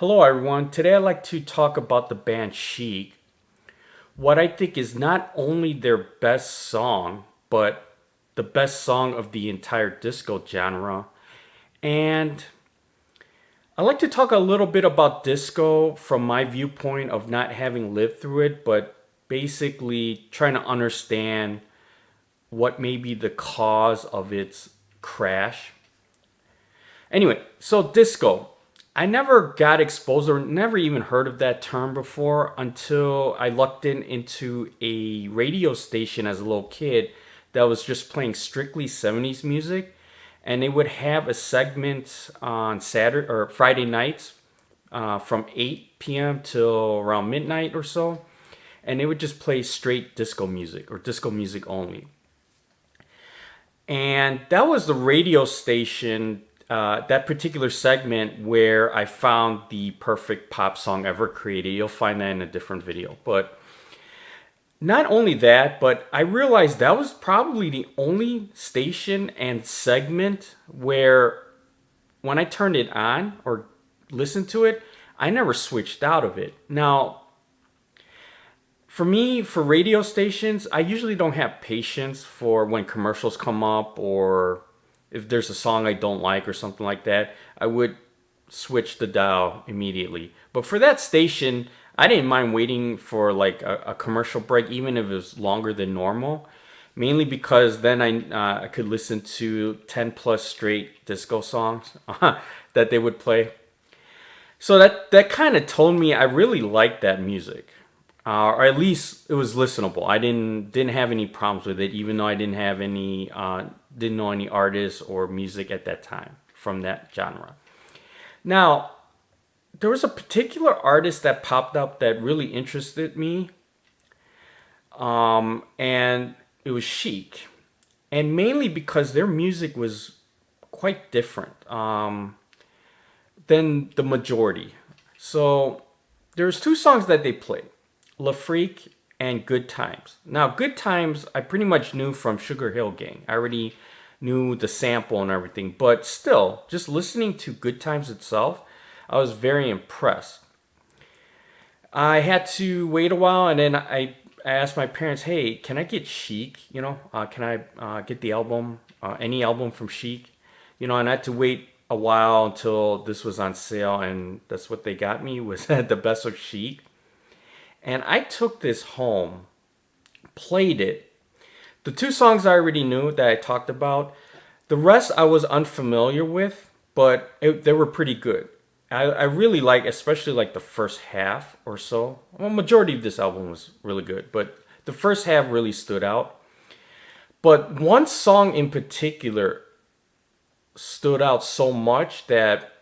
Hello, everyone. Today I'd like to talk about the band Chic. What I think is not only their best song, but the best song of the entire disco genre. And I'd like to talk a little bit about disco from my viewpoint of not having lived through it, but basically trying to understand what may be the cause of its crash. Anyway, so disco. I never got exposed or never even heard of that term before until I lucked into a radio station as a little kid that was just playing strictly 70s music. And they would have a segment on Saturday or Friday nights from 8 p.m. till around midnight or so. And they would just play straight disco music or disco music only. And that was the radio station, that particular segment where I found the perfect pop song ever created. You'll find that in a different video. But not only that, but I realized that was probably the only station and segment where when I turned it on or listened to it, I never switched out of it. Now, for me, for radio stations, I usually don't have patience for when commercials come up or if there's a song I don't like or something like that. I would switch the dial immediately. But for that station, I didn't mind waiting for like a commercial break, even if it was longer than normal. Mainly because then I could listen to 10 plus straight disco songs that they would play. So that kind of told me I really liked that music, or at least it was listenable. I didn't have any problems with it, even though I didn't know any artists or music at that time from that genre. Now, there was a particular artist that popped up that really interested me, and it was Chic, and mainly because their music was quite different than the majority. So there's two songs that they played, La Freak and Good Times. Now, Good Times, I pretty much knew from Sugar Hill Gang. I already knew the sample and everything, but still, just listening to Good Times itself, I was very impressed. I had to wait a while, and then I asked my parents, "Hey, can I get Chic? Can I get the album, any album from Chic?" And I had to wait a while until this was on sale, and that's what they got me was the best of Chic. And I took this home, played it. The two songs I already knew that I talked about. The rest I was unfamiliar with, but they were pretty good. I really like, especially like the first half or so. Well, majority of this album was really good, but the first half really stood out. But one song in particular stood out so much that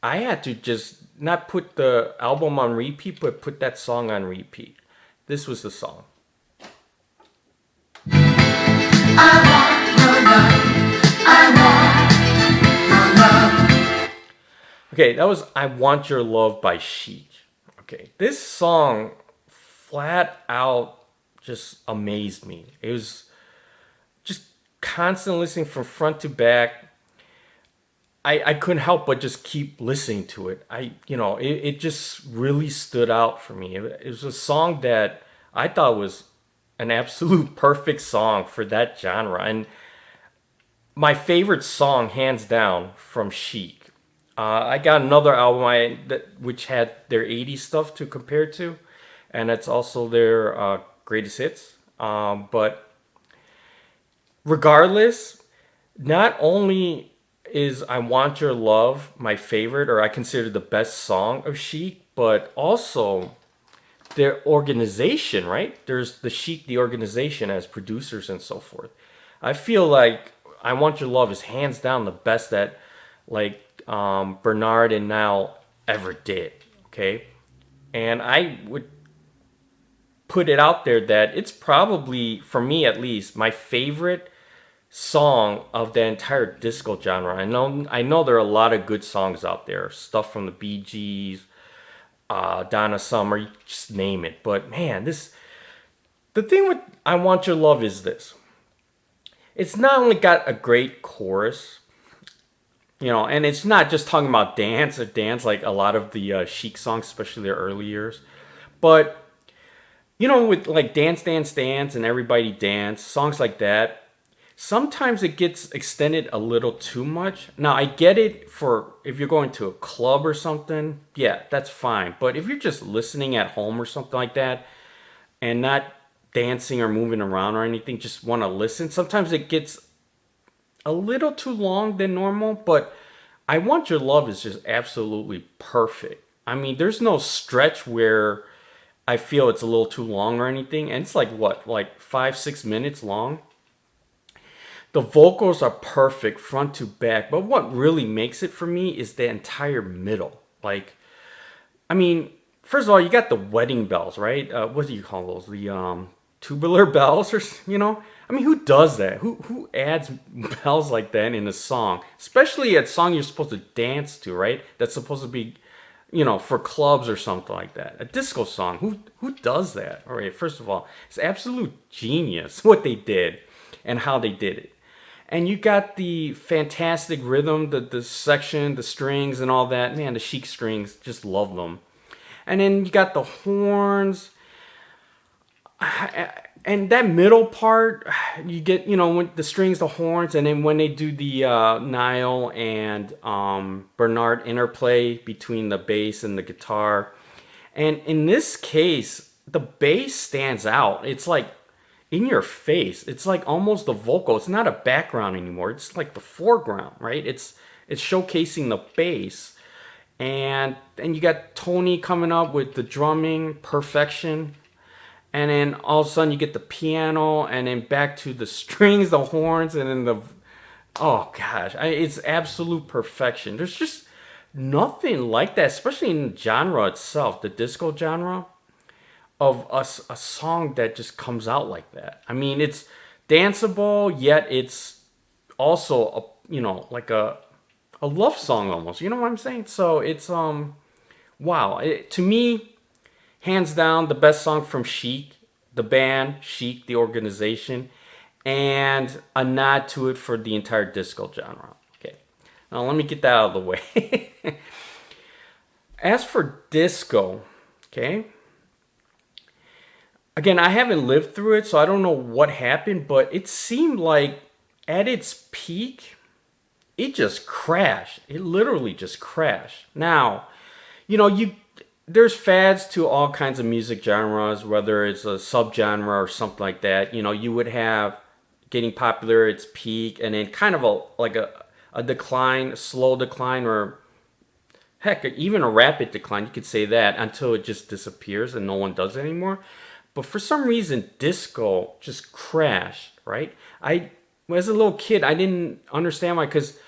I had to just not put the album on repeat, but put that song on repeat. This was the song. I want your love. I want your love. Okay, that was I Want Your Love by Chic. Okay, this song flat out just amazed me. It was just constant listening from front to back. I couldn't help but just keep listening to it. It just really stood out for me. It was a song that I thought was an absolute perfect song for that genre. And my favorite song, hands down, from Chic. I got another album which had their 80s stuff to compare to, and it's also their greatest hits. But regardless, not only is I Want Your Love my favorite, or I consider the best song of Chic, but also their organization, right? There's the Chic, the organization, as producers and so forth. I feel like I Want Your Love is hands down the best that like Bernard and Nile ever did. Okay, and I would put it out there that it's probably, for me at least, my favorite song of the entire disco genre. I know there are a lot of good songs out there, stuff from the Bee Gees, Donna Summer, you just name it. But man, the thing with I Want Your Love is this. It's not only got a great chorus, And it's not just talking about dance or dance like a lot of the Chic songs, especially their early years. But with like Dance, Dance, Dance and Everybody Dance, songs like that, sometimes it gets extended a little too much. Now, I get it for if you're going to a club or something, yeah, that's fine. But if you're just listening at home or something like that and not dancing or moving around or anything, just want to listen, sometimes it gets a little too long than normal. But I Want Your Love is just absolutely perfect. I mean, there's no stretch where I feel it's a little too long or anything. And it's like what, like 5, 6 minutes long? The vocals are perfect front to back, but what really makes it for me is the entire middle. Like, I mean, first of all, you got the wedding bells, right? What do you call those? The tubular bells, or I mean, who does that? Who adds bells like that in a song, especially a song you're supposed to dance to, right? That's supposed to be, for clubs or something like that. A disco song. Who does that? All right. First of all, it's absolute genius what they did and how they did it. And you got the fantastic rhythm, the section, the strings, and all that. Man, the Chic strings, just love them. And then you got the horns, and that middle part, you get when the strings, the horns, and then when they do the Nile and Bernard interplay between the bass and the guitar. And in this case, the bass stands out. It's like in your face. It's like almost the vocal. It's not a background anymore. It's like the foreground, right? It's showcasing the bass. And then you got Tony coming up with the drumming, perfection. And then all of a sudden you get the piano and then back to the strings, the horns, and then oh gosh, it's absolute perfection. There's just nothing like that, especially in the genre itself, the disco genre of a song that just comes out like that. I mean, it's danceable, yet it's also like a love song almost. You know what I'm saying? So it's wow. To me, hands down, the best song from Chic, the band Chic, the organization, and a nod to it for the entire disco genre. Okay, now let me get that out of the way. As for disco, okay. Again, I haven't lived through it, so I don't know what happened, but it seemed like at its peak, it just crashed. It literally just crashed. Now, you there's fads to all kinds of music genres, whether it's a subgenre or something like that. You would have getting popular at its peak, and then kind of a decline, a slow decline, or heck, even a rapid decline. You could say that until it just disappears and no one does it anymore. But for some reason, disco just crashed, right? As a little kid, I didn't understand why, because,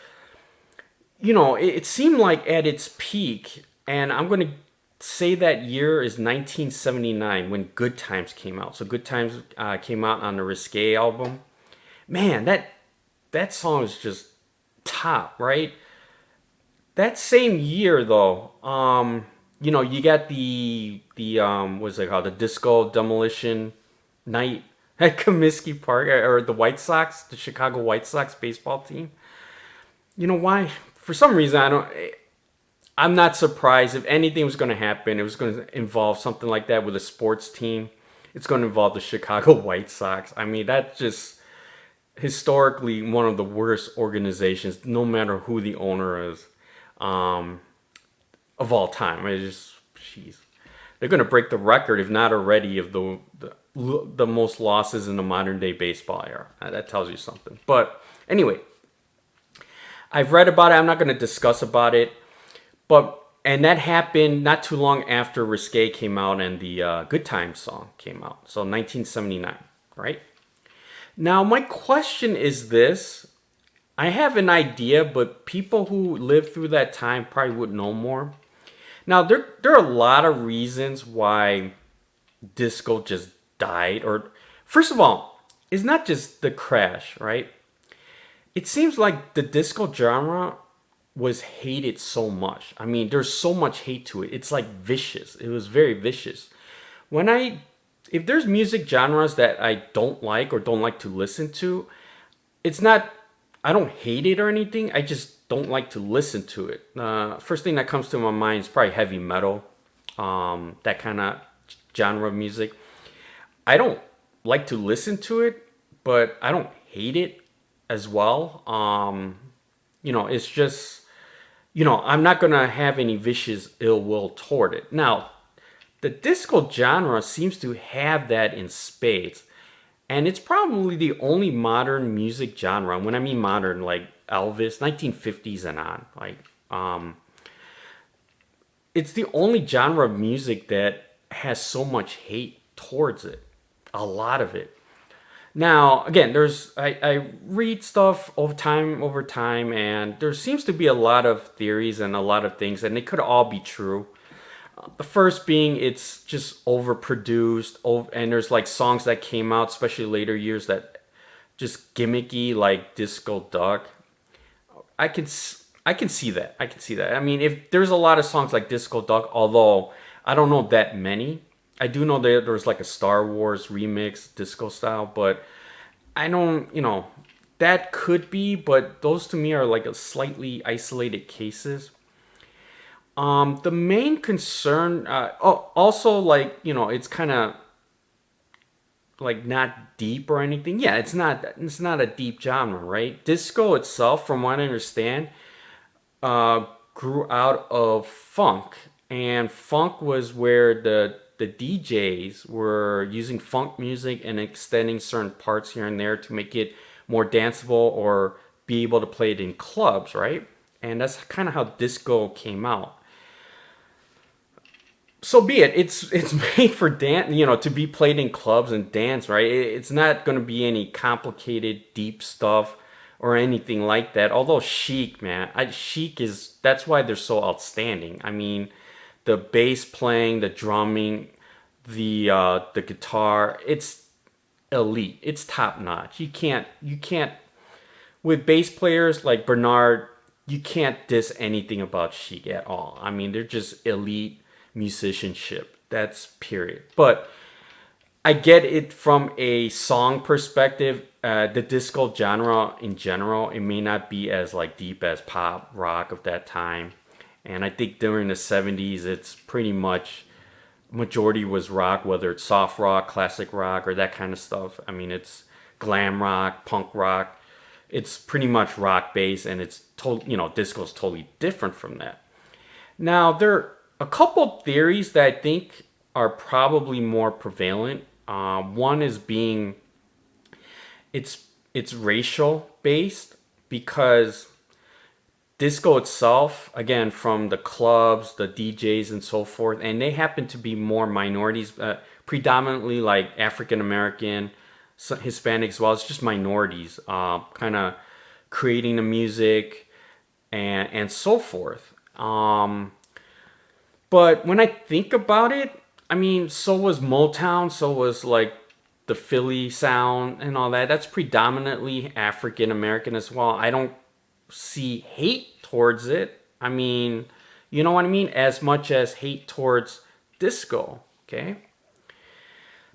it seemed like at its peak, and I'm going to say that year is 1979 when Good Times came out. So Good Times came out on the Risque album. Man, that song is just top, right? That same year, though, you got the what's it called? The Disco Demolition Night at Comiskey Park, or the White Sox, the Chicago White Sox baseball team. You know why? For some reason, I'm not surprised. If anything was going to happen, it was going to involve something like that with a sports team. It's going to involve the Chicago White Sox. I mean, that's just historically one of the worst organizations, no matter who the owner is. Of all time. It's just, jeez, they're going to break the record, if not already, of the most losses in the modern day baseball era. That tells you something. But anyway, I've read about it. I'm not going to discuss about it. And that happened not too long after Risque came out and the Good Times song came out. So 1979, right? Now, my question is this. I have an idea, but people who lived through that time probably would know more. Now, there are a lot of reasons why disco just died. Or, first of all, it's not just the crash, right? It seems like the disco genre was hated so much. I mean, there's so much hate to it. It's like vicious. It was very vicious. If there's music genres that I don't like or don't like to listen to, it's not, I don't hate it or anything. I just don't like to listen to it. First thing that comes to my mind is probably heavy metal, that kind of genre of music. I don't like to listen to it, but I don't hate it as well. It's just, I'm not gonna have any vicious ill will toward it. Now, the disco genre seems to have that in spades. And it's probably the only modern music genre. When I mean modern, like Elvis, 1950s and on. It's the only genre of music that has so much hate towards it. A lot of it. Now, again, I read stuff over time, and there seems to be a lot of theories and a lot of things, and they could all be true. The first being it's just overproduced, and there's like songs that came out, especially later years, that just gimmicky, like Disco Duck. I can see that. I can see that. I mean, if there's a lot of songs like Disco Duck, although I don't know that many. I do know that there was like a Star Wars remix, disco style, but I don't, that could be, but those to me are like a slightly isolated cases. The main concern, also like it's kind of like not deep or anything. Yeah, it's not. It's not a deep genre, right? Disco itself, from what I understand, grew out of funk, and funk was where the DJs were using funk music and extending certain parts here and there to make it more danceable or be able to play it in clubs, right? And that's kind of how disco came out. So be it. It's made for dance, to be played in clubs and dance, right? It's not going to be any complicated, deep stuff or anything like that. Although Chic, man, Chic is that's why they're so outstanding. I mean, the bass playing, the drumming, the guitar, it's elite. It's top notch. You can't with bass players like Bernard, you can't diss anything about Chic at all. I mean, they're just elite musicianship. That's period. But I get it from a song perspective. The disco genre in general, it may not be as like deep as pop rock of that time. And I think during the 70s, it's pretty much majority was rock, whether it's soft rock, classic rock, or that kind of stuff. I mean, it's glam rock, punk rock. It's pretty much rock based, and it's disco's totally different from that. Now, there are a couple theories that I think are probably more prevalent. One is being it's racial based because disco itself, again, from the clubs, the DJs, and so forth, and they happen to be more minorities, predominantly like African American, Hispanic as well. It's just minorities, kind of creating the music and so forth. But when I think about it, I mean, so was Motown, so was like the Philly sound and all that. That's predominantly African American as well. I don't see hate towards it. I mean, you know what I mean? As much as hate towards disco, okay?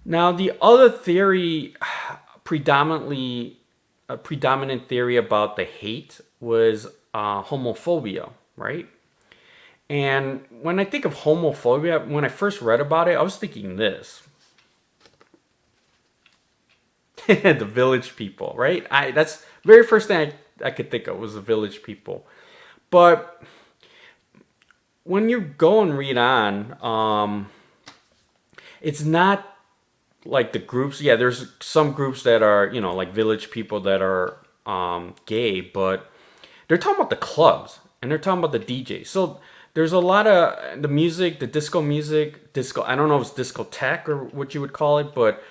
Now, the other theory, a predominant theory about the hate was homophobia, right? And when I think of homophobia, when I first read about it, I was thinking this. The village people, right? That's the very first thing I could think of was the village people. But when you go and read on, it's not like the groups. Yeah, there's some groups that are, like village people that are gay, but they're talking about the clubs and they're talking about the DJs. So there's a lot of the music, the disco music, disco. I don't know if it's discotheque or what you would call it, but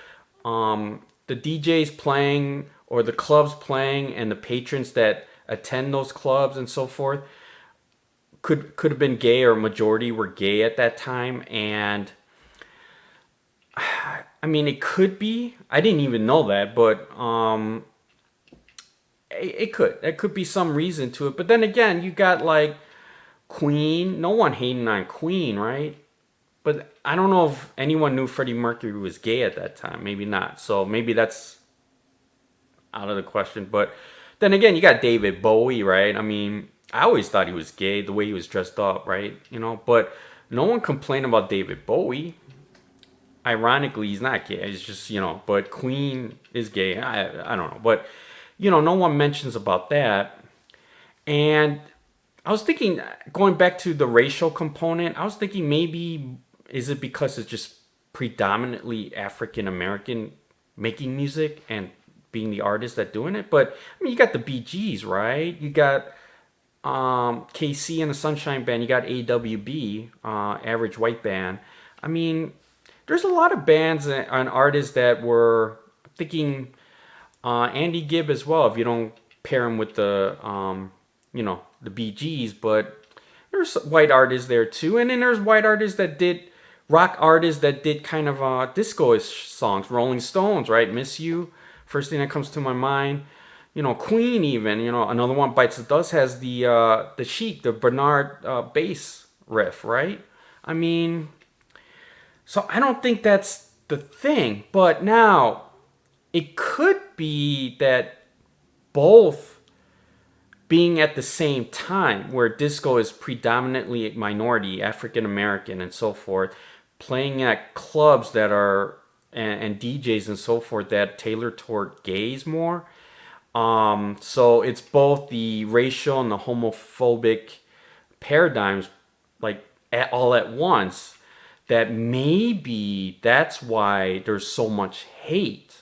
the DJs playing or the clubs playing and the patrons that attend those clubs and so forth could have been gay, or majority were gay at that time. And I mean, it could be. I didn't even know that, but it could be some reason to it. But then again, you got like Queen. No one hating on Queen, right? But I don't know if anyone knew Freddie Mercury was gay at that time. Maybe not. So maybe that's out of the question. But then again, you got David Bowie, right? I mean, I always thought he was gay the way he was dressed up, right? But no one complained about David Bowie. Ironically, he's not gay. It's just, but Queen is gay. I don't know. But, no one mentions about that. And I was thinking, going back to the racial component, I was thinking maybe is it because it's just predominantly African American making music and being the artist that doing it? But I mean, you got the Bee Gees, right? You got KC and the Sunshine Band. You got AWB, Average White Band. I mean, there's a lot of bands and artists that were thinking Andy Gibb as well. If you don't pair him with the Bee Gees, but there's white artists there too, and then there's white artists that did rock artists that did kind of disco-ish songs. Rolling Stones, right? Miss You, first thing that comes to my mind. Queen even. Another one bites the dust has the Chic, the Bernard bass riff, right? I mean, so I don't think that's the thing, but now it could be that both being at the same time where disco is predominantly minority, African American, and so forth, playing at clubs that are and DJs and so forth that tailor toward gays more. So it's both the racial and the homophobic paradigms, like all at once. That maybe that's why there's so much hate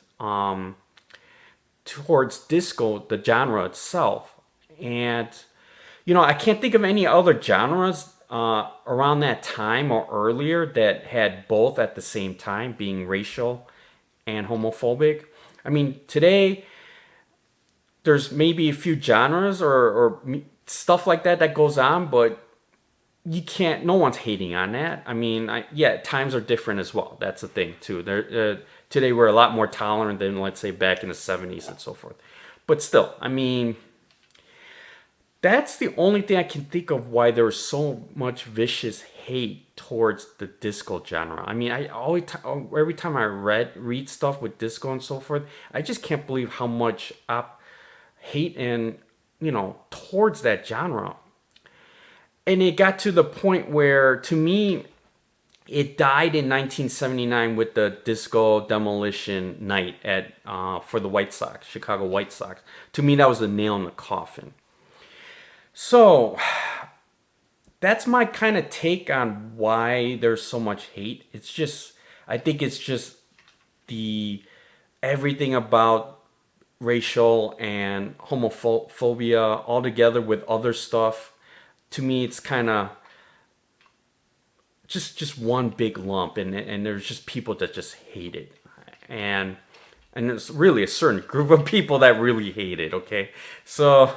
towards disco, the genre itself. And, I can't think of any other genres around that time or earlier that had both at the same time, being racial and homophobic. I mean, today, there's maybe a few genres or stuff like that goes on, but you can't, no one's hating on that. I mean, yeah, times are different as well. That's the thing, too. Today, we're a lot more tolerant than, let's say, back in the 70s and so forth. But still, I mean, that's the only thing I can think of why there was so much vicious hate towards the disco genre. I mean, every time I read stuff with disco and so forth, I just can't believe how much hate and towards that genre. And it got to the point where, to me, it died in 1979 with the disco demolition night for the White Sox, Chicago White Sox. To me, that was the nail in the coffin. So, that's my kind of take on why there's so much hate. I think it's just everything about racial and homophobia all together with other stuff. To me, it's kind of just one big lump, and there's just people that just hate it. And there's really a certain group of people that really hate it, okay? So,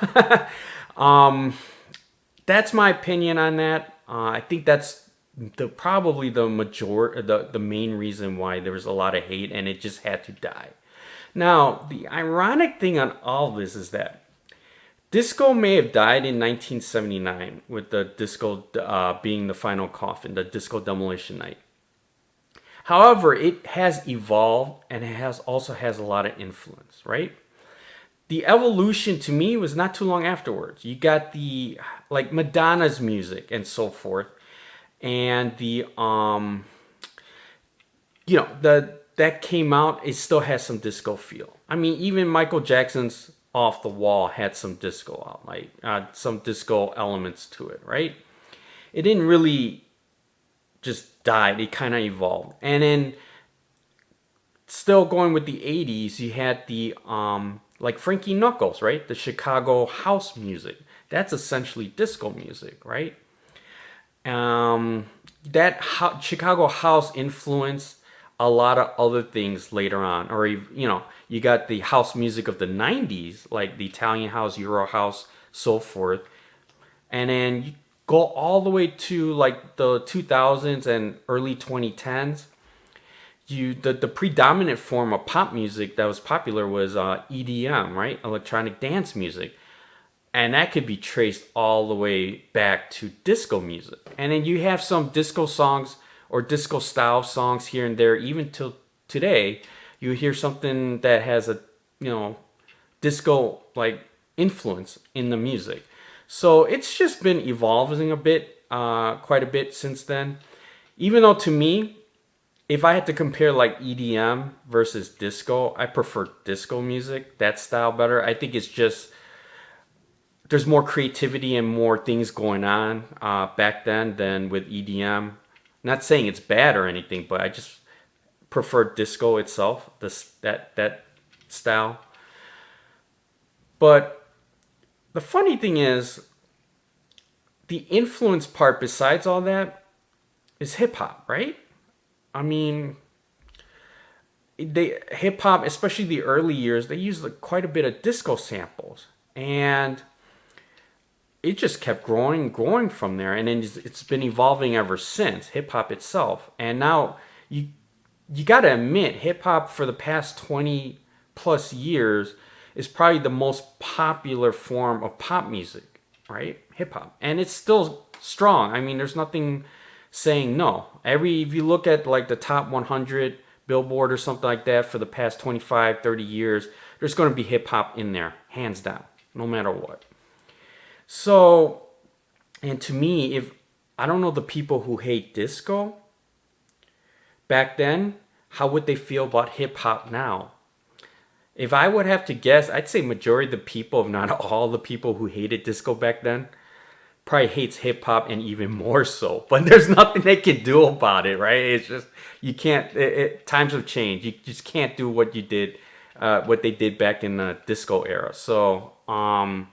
that's my opinion on that. I think that's probably the main reason why there was a lot of hate, and it just had to die. Now, the ironic thing on all this is that disco may have died in 1979 with the disco being the final coffin, the disco demolition night. However, it has evolved and it also has a lot of influence, right? The evolution to me was not too long afterwards. You got the Madonna's music and so forth, and that came out. It still has some disco feel. I mean, even Michael Jackson's "Off the Wall" had some disco some disco elements to it, right? It didn't really just die. It kind of evolved, and then still going with the '80s, you had the like Frankie Knuckles, right? The Chicago house music. That's essentially disco music, right? Chicago house influenced a lot of other things later on. Or, you got the house music of the 90s, like the Italian house, Euro house, so forth. And then you go all the way to like the 2000s and early 2010s. The predominant form of pop music that was popular was EDM, right? Electronic dance music. And that could be traced all the way back to disco music. And then you have some disco songs or disco style songs here and there. Even till today, you hear something that has a, disco like influence in the music. So it's just been evolving a bit, quite a bit since then. Even though to me, if I had to compare like EDM versus disco, I prefer disco music, that style better. I think it's just there's more creativity and more things going on back then than with EDM. Not saying it's bad or anything, but I just prefer disco itself, that style. But the funny thing is, the influence part besides all that is hip hop, right? I mean, they hip hop, especially the early years, they used like quite a bit of disco samples, and it just kept growing, growing from there, and then it's been evolving ever since hip hop itself. And now you you got to admit, hip hop for the past 20 plus years is probably the most popular form of pop music, right? Hip hop, and it's still strong. I mean, there's nothing saying no. If you look at like the top 100 Billboard or something like that for the past 25, 30 years, there's going to be hip hop in there, hands down, no matter what. So, and to me, if I don't know the people who hate disco back then, how would they feel about hip hop now? If I would have to guess, I'd say majority of the people, if not all the people who hated disco back then, probably hates hip hop and even more so. But there's nothing they can do about it, right? It's just you can't. Times have changed. You just can't do what you did, what they did back in the disco era. So, and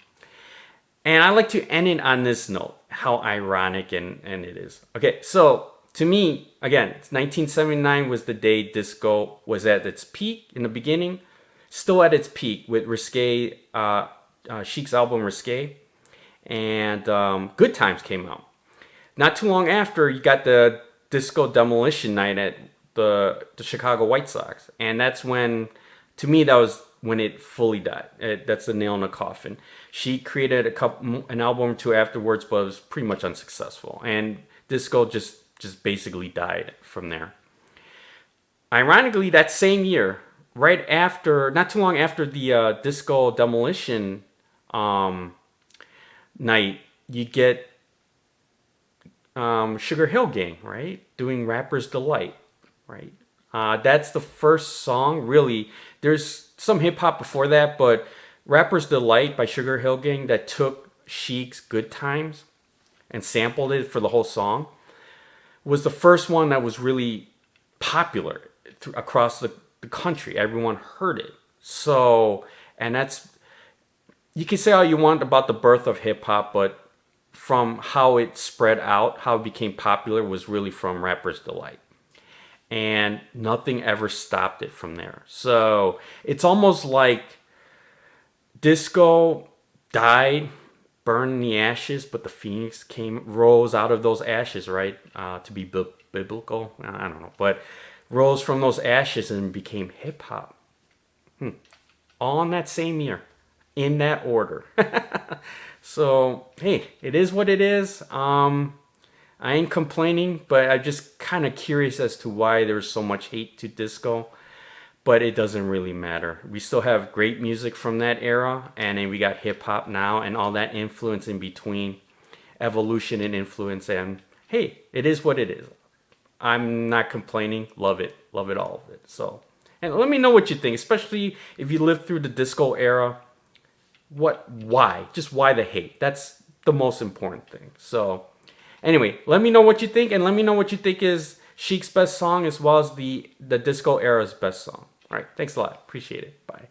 I like to end it on this note, how ironic and it is. Okay, so to me, again, 1979 was the day disco was at its peak in the beginning, still at its peak with Risque, Chic's album Risque, and Good Times came out. Not too long after, you got the disco demolition night at the Chicago White Sox, and that's when, to me, that was when it fully died. That's the nail in the coffin. She created an album or two afterwards, but it was pretty much unsuccessful, and disco just basically died from there. Ironically, that same year, right after, not too long after the disco demolition night, you get Sugar Hill Gang, right? Doing Rapper's Delight, right? That's the first song, really. There's some hip hop before that, but Rapper's Delight by Sugar Hill Gang that took Chic's Good Times and sampled it for the whole song was the first one that was really popular across the country. Everyone heard it. So, and that's, you can say all you want about the birth of hip hop, but from how it spread out, how it became popular was really from Rapper's Delight. And nothing ever stopped it from there. So it's almost like disco died, burned in the ashes, but the phoenix rose out of those ashes, right? To be biblical, I don't know, but rose from those ashes and became hip hop. All in that same year, in that order. So hey, it is what it is. I ain't complaining, but I'm just kind of curious as to why there's so much hate to disco. But it doesn't really matter. We still have great music from that era, and then we got hip hop now, and all that influence in between, evolution and influence. And hey, it is what it is. I'm not complaining. Love it, all of it. So, and let me know what you think, especially if you lived through the disco era. Why? Just why the hate? That's the most important thing. So, anyway, let me know what you think, and let me know what you think is Chic's best song as well as the disco era's best song. All right, thanks a lot. Appreciate it. Bye.